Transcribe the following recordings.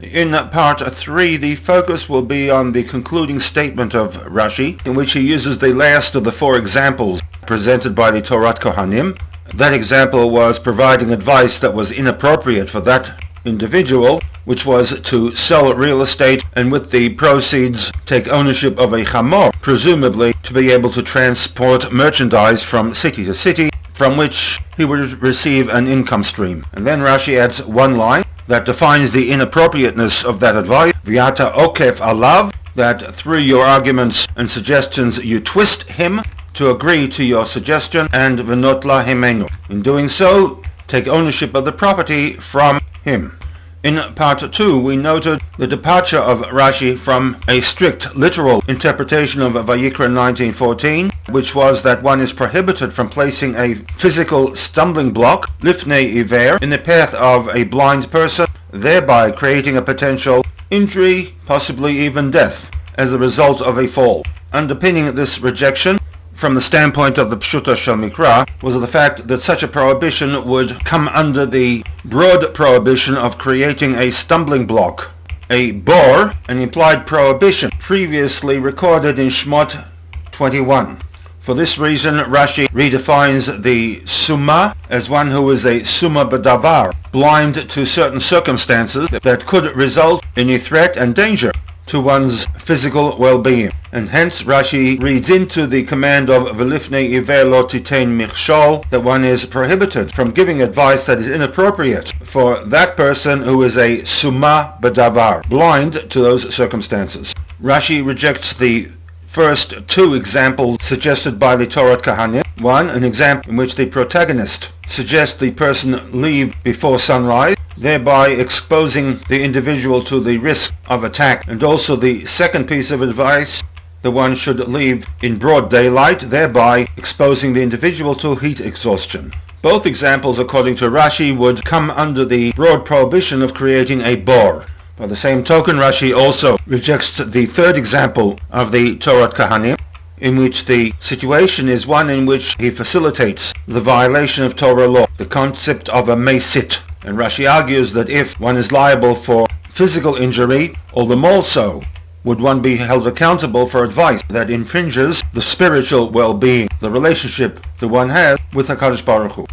In part 3, the focus will be on the concluding statement of Rashi, in which he uses the last of the 4 examples presented by the Torat Kohanim. That example was providing advice that was inappropriate for that individual, which was to sell real estate and with the proceeds take ownership of a chamor, presumably to be able to transport merchandise from city to city, from which he would receive an income stream. And then Rashi adds one line that defines the inappropriateness of that advice, V'ata okef alav, that through your arguments and suggestions you twist him to agree to your suggestion, and v'notla himenu. In doing so, take ownership of the property from him. In part 2, we noted the departure of Rashi from a strict literal interpretation of Vayikra 19:14, which was that one is prohibited from placing a physical stumbling block, lifnei iver, in the path of a blind person, thereby creating a potential injury, possibly even death, as a result of a fall. Underpinning this rejection, from the standpoint of the Pshuta Shel Mikra, was the fact that such a prohibition would come under the broad prohibition of creating a stumbling block, a bor, an implied prohibition previously recorded in Shmot 21. For this reason, Rashi redefines the summa as one who is a summa b'davar, blind to certain circumstances that could result in a threat and danger to one's physical well-being. And hence Rashi reads into the command of V'lifnei iver lo titein michshol that one is prohibited from giving advice that is inappropriate for that person who is a summa b'davar, blind to those circumstances. Rashi rejects the first 2 examples suggested by the Torat Kohanim. One, an example in which the protagonist suggests the person leave before sunrise, thereby exposing the individual to the risk of attack. And also the second piece of advice, the one should leave in broad daylight, thereby exposing the individual to heat exhaustion. Both examples, according to Rashi, would come under the broad prohibition of creating a bor. By the same token, Rashi also rejects the third example of the Torat Kohanim, in which the situation is one in which he facilitates the violation of Torah law, the concept of a mesit. And Rashi argues that if one is liable for physical injury, all the more so would one be held accountable for advice that infringes the spiritual well-being, the relationship that one has with HaKadosh Baruch Hu.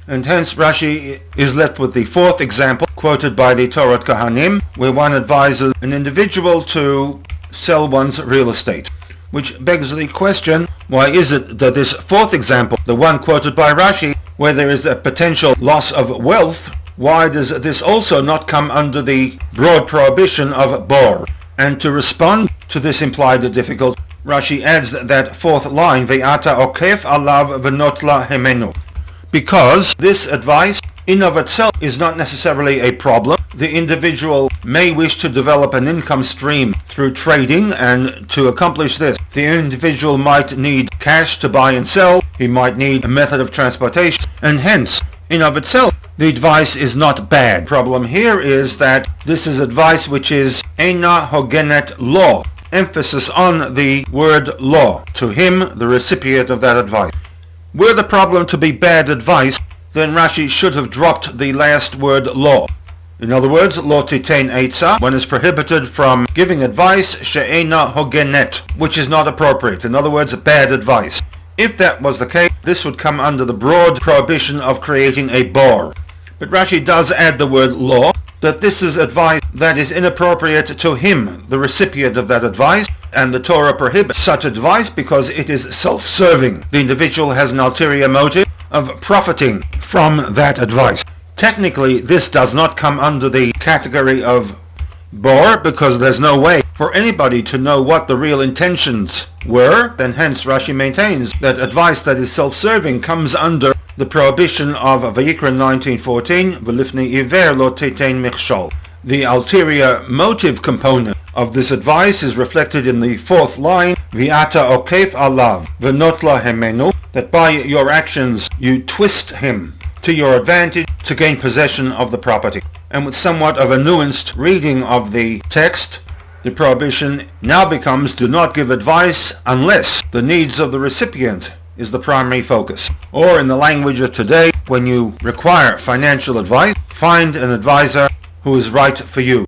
And hence Rashi is left with the 4th example quoted by the Torat Kohanim, where one advises an individual to sell one's real estate. Which begs the question, why is it that this 4th example, the one quoted by Rashi, where there is a potential loss of wealth, why does this also not come under the broad prohibition of bor? And to respond to this implied difficulty, Rashi adds that 4th line, Ve'ata okef alav v'notla hemenu. Because this advice in of itself is not necessarily a problem. The individual may wish to develop an income stream through trading, and to accomplish this, the individual might need cash to buy and sell, he might need a method of transportation, and hence, in of itself, the advice is not bad. Problem here is that this is advice which is eina hogenet law, emphasis on the word law, to him, the recipient of that advice. Were the problem to be bad advice, then Rashi should have dropped the last word law. In other words, lo titein eitzah, one is prohibited from giving advice she'ena hogenet, which is not appropriate. In other words, bad advice. If that was the case, this would come under the broad prohibition of creating a bor. But Rashi does add the word law, that this is advice that is inappropriate to him, the recipient of that advice, and the Torah prohibits such advice because it is self-serving. The individual has an ulterior motive of profiting from that advice. Technically, this does not come under the category of bor because there's no way for anybody to know what the real intentions were. Then hence Rashi maintains that advice that is self-serving comes under the prohibition of Vayikra 19:14, V'lifnei iver lo titein michshol. The ulterior motive component of this advice is reflected in the 4th line, V'ata okef alav v'notla hemenu, that by your actions you twist him to your advantage to gain possession of the property. And with somewhat of a nuanced reading of the text, the prohibition now becomes do not give advice unless the needs of the recipient is the primary focus. Or in the language of today, when you require financial advice, find an advisor who is right for you.